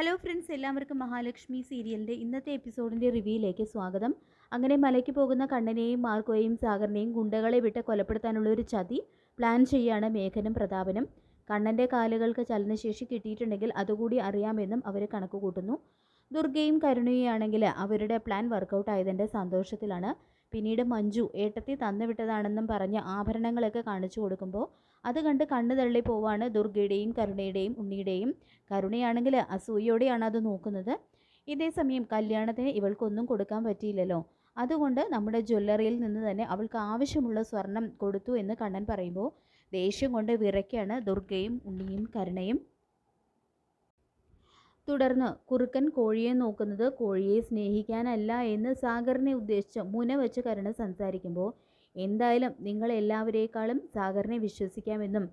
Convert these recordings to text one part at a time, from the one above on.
Hello friends, എല്ലാവർക്കും മഹാലക്ഷ്മി സീരിയലിൻ്റെ ഇന്നത്തെ എപ്പിസോഡിൻ്റെ റിവ്യൂയിലേക്ക് സ്വാഗതം. അങ്ങനെ മലയ്ക്ക് പോകുന്ന കണ്ണനെയും മാർക്കോയെയും സാഗറിനെയും ഗുണ്ടകളെ വിട്ട് കൊലപ്പെടുത്താനുള്ള ഒരു ചതി പ്ലാൻ ചെയ്യുകയാണ് മേഘനും പ്രതാപനും. കണ്ണൻ്റെ കാലുകൾക്ക് ചലനശേഷി കിട്ടിയിട്ടുണ്ടെങ്കിൽ അതുകൂടി അറിയാമെന്നും അവർ കണക്ക് കൂട്ടുന്നു. ദുർഗയും കരുണയുമാണെങ്കിൽ അവരുടെ പ്ലാൻ വർക്കൗട്ട് ആയതിൻ്റെ സന്തോഷത്തിലാണ്. പിന്നീട് മഞ്ജു ഏട്ടത്തി തന്നുവിട്ടതാണെന്നും പറഞ്ഞ് ആഭരണങ്ങളൊക്കെ കാണിച്ചു കൊടുക്കുമ്പോൾ അത് കണ്ട് കണ്ണ് തള്ളി പോവാണ് ദുർഗയുടെയും കരുണയുടെയും ഉണ്ണിയുടെയും. കരുണയാണെങ്കിൽ അസൂയോടെയാണ് അത് നോക്കുന്നത്. ഇതേസമയം കല്യാണത്തിന് ഇവൾക്കൊന്നും കൊടുക്കാൻ പറ്റിയില്ലല്ലോ, അതുകൊണ്ട് നമ്മുടെ ജ്വല്ലറിയിൽ നിന്ന് തന്നെ അവൾക്ക് ആവശ്യമുള്ള സ്വർണം കൊടുത്തു എന്ന് കണ്ണൻ പറയുമ്പോൾ ദേഷ്യം കൊണ്ട് വിറയ്ക്കാണ് ദുർഗയും ഉണ്ണിയും കരുണയും. തുടർന്ന് കുറുക്കൻ കോഴിയെ നോക്കുന്നത് കോഴിയെ സ്നേഹിക്കാനല്ല എന്ന് സാഗറിനെ ഉദ്ദേശിച്ച് മുന വെച്ച് കരുണ സംസാരിക്കുമ്പോൾ എന്തായാലും നിങ്ങളെല്ലാവരേക്കാളും സാഗറിനെ വിശ്വസിക്കാമെന്നും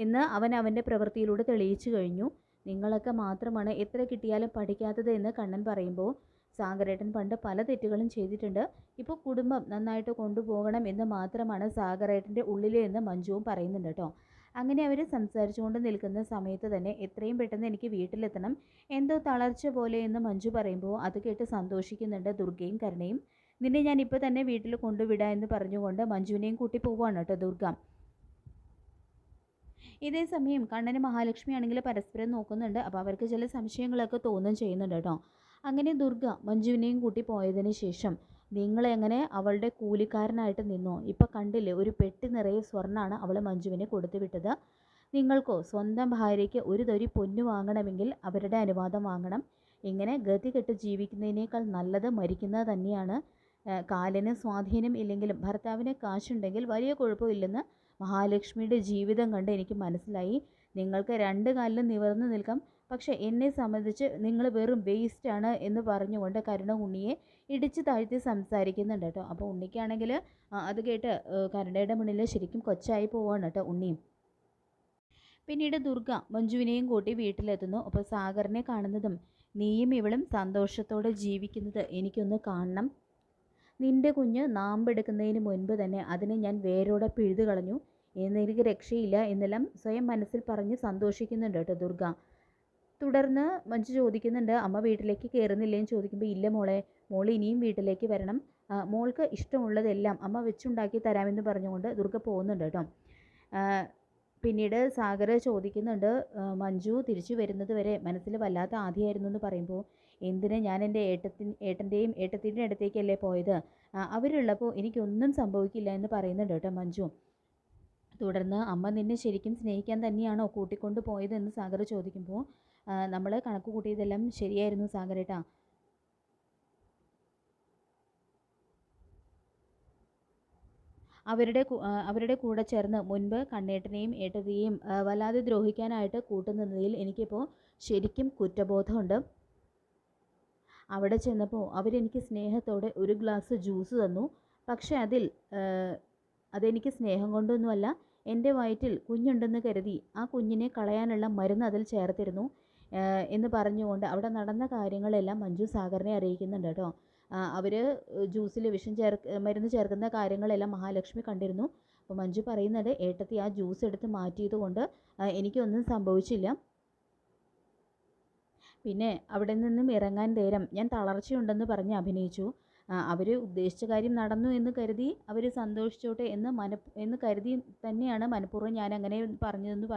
എന്ന് അവൻ അവൻ്റെ പ്രവൃത്തിയിലൂടെ തെളിയിച്ചു കഴിഞ്ഞു. നിങ്ങളൊക്കെ മാത്രമാണ് എത്ര കിട്ടിയാലും പഠിക്കാത്തത് എന്ന് കണ്ണൻ പറയുമ്പോൾ സാഗരേട്ടൻ പണ്ട് പല തെറ്റുകളും ചെയ്തിട്ടുണ്ട്, ഇപ്പോൾ കുടുംബം നന്നായിട്ട് കൊണ്ടുപോകണം എന്ന് മാത്രമാണ് സാഗരേട്ടൻ്റെ ഉള്ളിൽ എന്ന് മഞ്ജുവും പറയുന്നുണ്ട് കേട്ടോ. അങ്ങനെ അവർ സംസാരിച്ചുകൊണ്ട് നിൽക്കുന്ന സമയത്ത് തന്നെ എത്രയും പെട്ടെന്ന് എനിക്ക് വീട്ടിലെത്തണം, എന്തോ തളർച്ച പോലെ എന്ന് മഞ്ജു പറയുമ്പോൾ അത് കേട്ട് സന്തോഷിക്കുന്നുണ്ട് ദുർഗയും കരുണയും. നിന്നെ ഞാൻ ഇപ്പോൾ തന്നെ വീട്ടിൽ കൊണ്ടുവിടാം എന്ന് പറഞ്ഞുകൊണ്ട് മഞ്ജുവിനെയും കൂട്ടി പോവുകയാണ് കേട്ടോ ദുർഗ. ഇതേ സമയം കണ്ണന് മഹാലക്ഷ്മി ആണെങ്കിൽ പരസ്പരം നോക്കുന്നുണ്ട്. അപ്പോൾ അവർക്ക് ചില സംശയങ്ങളൊക്കെ തോന്നുകയും ചെയ്യുന്നുണ്ട് കേട്ടോ. അങ്ങനെ ദുർഗ മഞ്ജുവിനെയും കൂട്ടി പോയതിന് ശേഷം നിങ്ങളെങ്ങനെ അവളുടെ കൂലിക്കാരനായിട്ട് നിന്നോ, ഇപ്പം കണ്ടില്ലേ ഒരു പെട്ടി നിറയെ സ്വർണ്ണമാണ് അവൾ മഞ്ജുവിനെ കൊടുത്തു വിട്ടത്. നിങ്ങൾക്കോ സ്വന്തം ഭാര്യയ്ക്ക് ഒരു തരി പൊന്നു വാങ്ങണമെങ്കിൽ അവരുടെ അനുവാദം വാങ്ങണം. ഇങ്ങനെ ഗതി കെട്ട് ജീവിക്കുന്നതിനേക്കാൾ നല്ലത് മരിക്കുന്നത് തന്നെയാണ്. കാലിന് സ്വാധീനം ഇല്ലെങ്കിലും ഭർത്താവിന് കാശുണ്ടെങ്കിൽ വലിയ കുഴപ്പമില്ലെന്ന് മഹാലക്ഷ്മിയുടെ ജീവിതം കണ്ട് എനിക്ക് മനസ്സിലായി. നിങ്ങൾക്ക് രണ്ട് കാലിലും നിവർന്നു നിൽക്കാം, പക്ഷേ എന്നെ സംബന്ധിച്ച് നിങ്ങൾ വെറും വേസ്റ്റാണ് എന്ന് പറഞ്ഞുകൊണ്ട് കരുണ ഉണ്ണിയെ ഇടിച്ചു താഴ്ത്തി സംസാരിക്കുന്നുണ്ട് കേട്ടോ. അപ്പോൾ ഉണ്ണിക്കാണെങ്കിൽ അത് കേട്ട് കരുണയുടെ മുന്നിൽ ശരിക്കും കൊച്ചായി പോവാണ് കേട്ടോ ഉണ്ണിയും. പിന്നീട് ദുർഗ മഞ്ജുവിനെയും കൂട്ടി വീട്ടിലെത്തുന്നു. അപ്പോൾ സാഗറിനെ കാണുന്നതും നീയും ഇവളും സന്തോഷത്തോടെ ജീവിക്കുന്നത് എനിക്കൊന്ന് കാണണം. നിന്റെ കുഞ്ഞ് നാമ്പെടുക്കുന്നതിന് മുൻപ് തന്നെ അതിനെ ഞാൻ വേരോടെ പിഴുതു കളഞ്ഞു, എന്നെനിക്ക് രക്ഷയില്ല എന്നെല്ലാം സ്വയം മനസ്സിൽ പറഞ്ഞ് സന്തോഷിക്കുന്നുണ്ട് കേട്ടോ ദുർഗ. തുടർന്ന് മഞ്ജു ചോദിക്കുന്നുണ്ട്, അമ്മ വീട്ടിലേക്ക് കയറുന്നില്ലേന്ന് ചോദിക്കുമ്പോൾ ഇല്ല മോളെ, മോൾ ഇനിയും വീട്ടിലേക്ക് വരണം, മോൾക്ക് ഇഷ്ടമുള്ളതെല്ലാം അമ്മ വെച്ചുണ്ടാക്കി തരാമെന്ന് പറഞ്ഞുകൊണ്ട് ദുർഗ പോകുന്നുണ്ട് കേട്ടോ. പിന്നീട് സാഗർ ചോദിക്കുന്നുണ്ട്, മഞ്ജു തിരിച്ചു വരുന്നത് വരെ മനസ്സിൽ വല്ലാത്ത ആദ്യമായിരുന്നു എന്ന് പറയുമ്പോൾ എന്തിന്, ഞാൻ എൻ്റെ ഏട്ടൻ്റെയും ഏട്ടത്തിൻ്റെ അടുത്തേക്കല്ലേ പോയത്, അവരുള്ളപ്പോൾ എനിക്കൊന്നും സംഭവിക്കില്ല എന്ന് പറയുന്നുണ്ട് കേട്ടോ മഞ്ജു. തുടർന്ന് അമ്മ നിന്നെ ശരിക്കും സ്നേഹിക്കാൻ തന്നെയാണോ കൂട്ടിക്കൊണ്ട് പോയതെന്ന് സാഗർ ചോദിക്കുമ്പോൾ നമ്മൾ കണക്ക് കൂട്ടിയതെല്ലാം ശരിയായിരുന്നു സാഗരേട്ടാ. അവരുടെ കൂടെ ചേർന്ന് മുൻപ് കണ്ണേട്ടനെയും ഏട്ടതിയെയും വല്ലാതെ ദ്രോഹിക്കാനായിട്ട് കൂട്ടുനിന്നതിൽ എനിക്കിപ്പോൾ ശരിക്കും കുറ്റബോധമുണ്ട്. അവിടെ ചെന്നപ്പോൾ അവരെനിക്ക് സ്നേഹത്തോടെ ഒരു ഗ്ലാസ് ജ്യൂസ് തന്നു, പക്ഷേ അതെനിക്ക് സ്നേഹം കൊണ്ടൊന്നുമല്ല, എൻ്റെ വയറ്റിൽ കുഞ്ഞുണ്ടെന്ന് കരുതി ആ കുഞ്ഞിനെ കളയാനുള്ള മരുന്ന് അതിൽ ചേർത്തിരുന്നു എന്ന് പറഞ്ഞുകൊണ്ട് അവിടെ നടന്ന കാര്യങ്ങളെല്ലാം മഞ്ജു സാഗറിനെ അറിയിക്കുന്നുണ്ട് കേട്ടോ. അവർ ജ്യൂസിൽ മരുന്ന് ചേർക്കുന്ന കാര്യങ്ങളെല്ലാം മഹാലക്ഷ്മി കണ്ടിരുന്നു. അപ്പോൾ മഞ്ജു പറയുന്നത് ഏട്ടത്തി ആ ജ്യൂസ് എടുത്ത് മാറ്റിയത് കൊണ്ട് എനിക്കൊന്നും സംഭവിച്ചില്ല. പിന്നെ അവിടെ നിന്നും ഇറങ്ങാൻ നേരം ഞാൻ തളർച്ചയുണ്ടെന്ന് പറഞ്ഞ് അഭിനയിച്ചു. അവർ ഉദ്ദേശിച്ച കാര്യം നടന്നു എന്ന് കരുതി അവർ സന്തോഷിച്ചോട്ടെ എന്ന് കരുതി തന്നെയാണ് മനഃപൂർവ്വം ഞാൻ അങ്ങനെ പറഞ്ഞതെന്ന്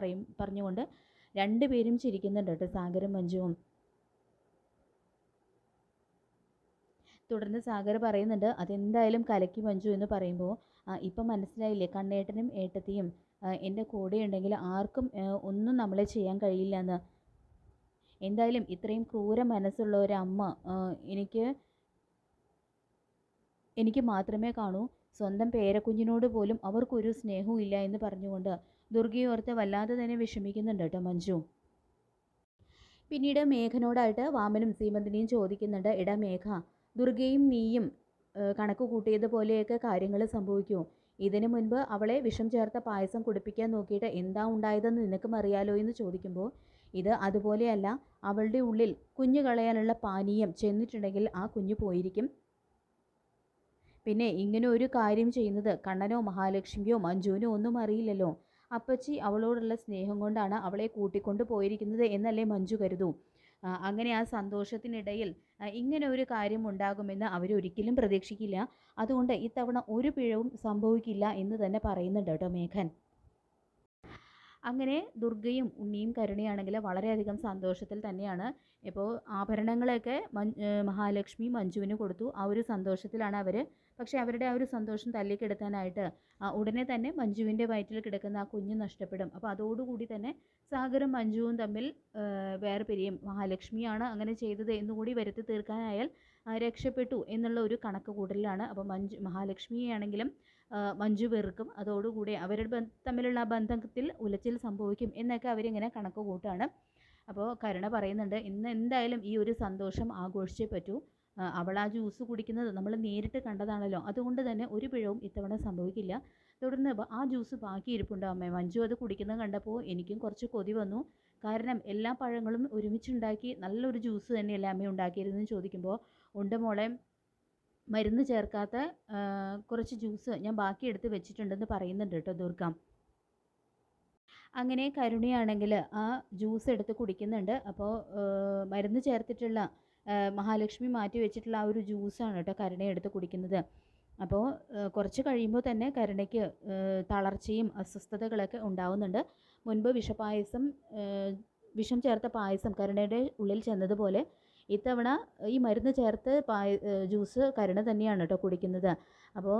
പറഞ്ഞുകൊണ്ട് രണ്ടുപേരും ചിരിക്കുന്നുണ്ട് കേട്ടോ സാഗറും മഞ്ജുവും. തുടർന്ന് സാഗർ പറയുന്നുണ്ട്, അതെന്തായാലും കലക്കി മഞ്ജു എന്ന് പറയുമ്പോൾ ഇപ്പം മനസ്സിലായില്ലേ, കണ്ണേട്ടനും ഏട്ടത്തിയും എൻ്റെ കൂടെ ഉണ്ടെങ്കിൽ ആർക്കും ഒന്നും നമ്മളെ ചെയ്യാൻ കഴിയില്ല എന്ന്. എന്തായാലും ഇത്രയും ക്രൂര മനസ്സുള്ള ഒരമ്മ എനിക്ക് മാത്രമേ കാണൂ, സ്വന്തം പേരക്കുഞ്ഞിനോട് പോലും അവർക്കൊരു സ്നേഹവും ഇല്ല എന്ന് പറഞ്ഞുകൊണ്ട് ദുർഗയോർത്ത് വല്ലാതെ തന്നെ വിഷമിക്കുന്നുണ്ട് കേട്ടോ മഞ്ജു. പിന്നീട് മേഘനോടായിട്ട് വാമനും സീമന്തിനെയും ചോദിക്കുന്നുണ്ട്, എടാ മേഘ, ദുർഗയും നീയും കണക്ക് കൂട്ടിയതുപോലെയൊക്കെ കാര്യങ്ങൾ സംഭവിക്കുമോ? ഇതിനു മുൻപ് അവളെ വിഷം ചേർത്ത പായസം കുടിപ്പിക്കാൻ നോക്കിയിട്ട് എന്താ ഉണ്ടായതെന്ന് നിനക്കും അറിയാലോ എന്ന് ചോദിക്കുമ്പോൾ ഇത് അതുപോലെയല്ല, അവളുടെ ഉള്ളിൽ കുഞ്ഞു കളയാനുള്ള പാനീയം ചെന്നിട്ടുണ്ടെങ്കിൽ ആ കുഞ്ഞു പോയിരിക്കും. പിന്നെ ഇങ്ങനെ ഒരു കാര്യം ചെയ്യുന്നത് കണ്ണനോ മഹാലക്ഷ്മിയോ മഞ്ജുവിനോ ഒന്നും അറിയില്ലല്ലോ. അപ്പച്ചി അവളോടുള്ള സ്നേഹം കൊണ്ടാണ് അവളെ കൂട്ടിക്കൊണ്ട് പോയിരിക്കുന്നത് എന്നല്ലേ മഞ്ജു കരുതൂ. അങ്ങനെ ആ സന്തോഷത്തിനിടയിൽ ഇങ്ങനെ ഒരു കാര്യം ഉണ്ടാകുമെന്ന് അവരൊരിക്കലും പ്രതീക്ഷിക്കില്ല. അതുകൊണ്ട് ഇത്തവണ ഒരു പിഴവും സംഭവിക്കില്ല എന്ന് തന്നെ പറയുന്നുണ്ട് കേട്ടോ മേഘൻ. അങ്ങനെ ദുർഗയും ഉണ്ണിയും കരുണയാണെങ്കിൽ വളരെയധികം സന്തോഷത്തിൽ തന്നെയാണ്. ഇപ്പോൾ ആഭരണങ്ങളൊക്കെ മഹാലക്ഷ്മി മഞ്ജുവിന് കൊടുത്തു. ആ ഒരു സന്തോഷത്തിലാണ് അവർ. പക്ഷേ അവരുടെ ആ ഒരു സന്തോഷം തല്ലിക്കെടുത്താനായിട്ട് ഉടനെ തന്നെ മഞ്ജുവിൻ്റെ വയറ്റിൽ കിടക്കുന്ന ആ കുഞ്ഞ് നഷ്ടപ്പെടും. അപ്പോൾ അതോടുകൂടി തന്നെ സാഗറും മഞ്ജുവും തമ്മിൽ വേർപിരിയും. മഹാലക്ഷ്മിയാണ് അങ്ങനെ ചെയ്തത് എന്നുകൂടി വരുത്തി തീർക്കാനായാൽ രക്ഷപ്പെട്ടു എന്നുള്ള ഒരു കണക്ക് കൂട്ടലിലാണ്. അപ്പോൾ മഹാലക്ഷ്മിയാണെങ്കിലും മഞ്ജു വെറുക്കും. അതോടുകൂടി അവരുടെ തമ്മിലുള്ള ആ ബന്ധത്തിൽ ഉലച്ചിൽ സംഭവിക്കും എന്നൊക്കെ അവരിങ്ങനെ കണക്ക് കൂട്ടാണ്. അപ്പോൾ കരുണ പറയുന്നുണ്ട്, ഇന്ന് എന്തായാലും ഈ ഒരു സന്തോഷം ആഘോഷിച്ചേ പറ്റൂ. അവൾ ആ ജ്യൂസ് കുടിക്കുന്നത് നമ്മൾ നേരിട്ട് കണ്ടതാണല്ലോ, അതുകൊണ്ട് തന്നെ ഒരു പിഴവും ഇത്തവണ സംഭവിക്കില്ല. തുടർന്ന് ആ ജ്യൂസ് ബാക്കി ഇരിപ്പുണ്ടോ അമ്മേ? മഞ്ജു അത് കുടിക്കുന്നത് കണ്ടപ്പോൾ എനിക്കും കുറച്ച് കൊതി വന്നു. കാരണം എല്ലാ പഴങ്ങളും ഒരുമിച്ചുണ്ടാക്കി നല്ലൊരു ജ്യൂസ് തന്നെയല്ലേ അമ്മ ഉണ്ടാക്കിയിരുന്നെന്ന് ചോദിക്കുമ്പോൾ, ഉണ്ട് മോളെ, മരുന്ന് ചേർക്കാത്ത കുറച്ച് ജ്യൂസ് ഞാൻ ബാക്കി എടുത്ത് വെച്ചിട്ടുണ്ടെന്ന് പറയുന്നുണ്ട് കേട്ടോ ദുർഗ. അങ്ങനെ കരുണയാണെങ്കിൽ ആ ജ്യൂസ് എടുത്ത് കുടിക്കുന്നുണ്ട്. അപ്പോൾ മരുന്ന് ചേർത്തിട്ടുള്ള മഹാലക്ഷ്മി മാറ്റി വെച്ചിട്ടുള്ള ആ ഒരു ജ്യൂസാണ് കേട്ടോ കരുണ എടുത്ത് കുടിക്കുന്നത്. അപ്പോൾ കുറച്ച് കഴിയുമ്പോൾ തന്നെ കരുണയ്ക്ക് തളർച്ചയും അസ്വസ്ഥതകളൊക്കെ ഉണ്ടാവുന്നുണ്ട്. മുൻപ് വിഷം ചേർത്ത പായസം കരുണയുടെ ഉള്ളിൽ ചെന്നതുപോലെ ഇത്തവണ ഈ മരുന്ന് ചേർത്ത് ജ്യൂസ് കരുണ തന്നെയാണ് കേട്ടോ കുടിക്കുന്നത്. അപ്പോൾ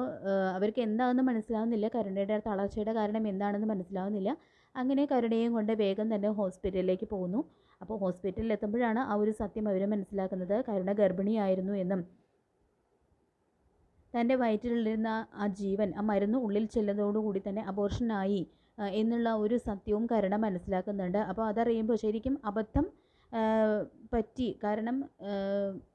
അവർക്ക് എന്താണെന്ന് മനസ്സിലാവുന്നില്ല, കരുണയുടെ തളർച്ചയുടെ കാരണം എന്താണെന്ന് മനസ്സിലാവുന്നില്ല. അങ്ങനെ കരുണയും കൊണ്ട് വേഗം തന്നെ ഹോസ്പിറ്റലിലേക്ക് പോകുന്നു. അപ്പോൾ ഹോസ്പിറ്റലിൽ എത്തുമ്പോഴാണ് ആ ഒരു സത്യം അവർ മനസ്സിലാക്കുന്നത്. കരുണ ഗർഭിണിയായിരുന്നു എന്നും തൻ്റെ വയറ്റിലിരുന്ന ആ ജീവൻ ആ മരുന്ന് ഉള്ളിൽ ചെല്ലുന്നതോടുകൂടി തന്നെ അബോർഷനായി എന്നുള്ള ഒരു സത്യവും കരുണ മനസ്സിലാക്കുന്നുണ്ട്. അപ്പോൾ അതറിയുമ്പോൾ ശരിക്കും അബദ്ധം പറ്റി. കാരണം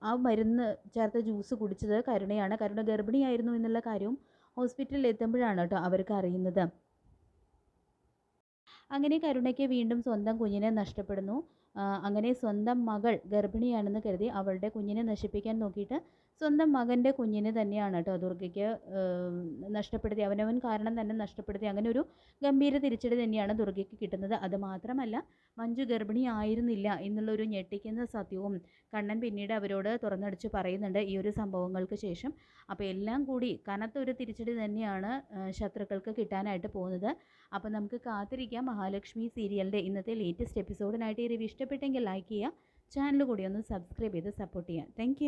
ആ മരുന്ന് ചേർത്ത ജ്യൂസ് കുടിച്ചത് കരുണയാണ്. കരുണ ഗർഭിണിയായിരുന്നു എന്നുള്ള കാര്യവും ഹോസ്പിറ്റലിൽ എത്തുമ്പോഴാണ് കേട്ടോ അവർക്ക് അറിയുന്നത്. അങ്ങനെ കരുണയ്ക്ക് വീണ്ടും സ്വന്തം കുഞ്ഞിനെ നഷ്ടപ്പെടുന്നു. അങ്ങനെ സ്വന്തം മകൾ ഗർഭിണിയാണെന്ന് കരുതി അവളുടെ കുഞ്ഞിനെ നശിപ്പിക്കാൻ നോക്കിയിട്ട് സ്വന്തം മകൻ്റെ കുഞ്ഞിനെ തന്നെയാണ് കേട്ടോ ദുർഗയ്ക്ക് നഷ്ടപ്പെടുത്തി, അവനവൻ കാരണം തന്നെ നഷ്ടപ്പെടുത്തി. അങ്ങനെ ഒരു ഗംഭീര തിരിച്ചടി തന്നെയാണ് ദുർഗയ്ക്ക് കിട്ടുന്നത്. അതുമാത്രമല്ല, മഞ്ജു ഗർഭിണി ആയിരുന്നില്ല എന്നുള്ളൊരു ഞെട്ടിക്കുന്ന സത്യവും കണ്ണൻ പിന്നീട് അവരോട് തുറന്നടിച്ച് പറയുന്നുണ്ട് ഈ ഒരു സംഭവങ്ങൾക്ക് ശേഷം. അപ്പോൾ എല്ലാം കൂടി കനത്തൊരു തിരിച്ചടി തന്നെയാണ് ശത്രുക്കൾക്ക് കിട്ടാനായിട്ട് പോകുന്നത്. അപ്പോൾ നമുക്ക് കാത്തിരിക്കാം മഹാലക്ഷ്മി സീരിയലിൻ്റെ ഇന്നത്തെ ലേറ്റസ്റ്റ് എപ്പിസോഡിനായിട്ട്. ഈ റിവ്യൂ ഇഷ്ടപ്പെട്ടെങ്കിൽ ലൈക്ക് ചെയ്യുക, ചാനൽ കൂടി ഒന്ന് സബ്സ്ക്രൈബ് ചെയ്ത് സപ്പോർട്ട് ചെയ്യുക. താങ്ക്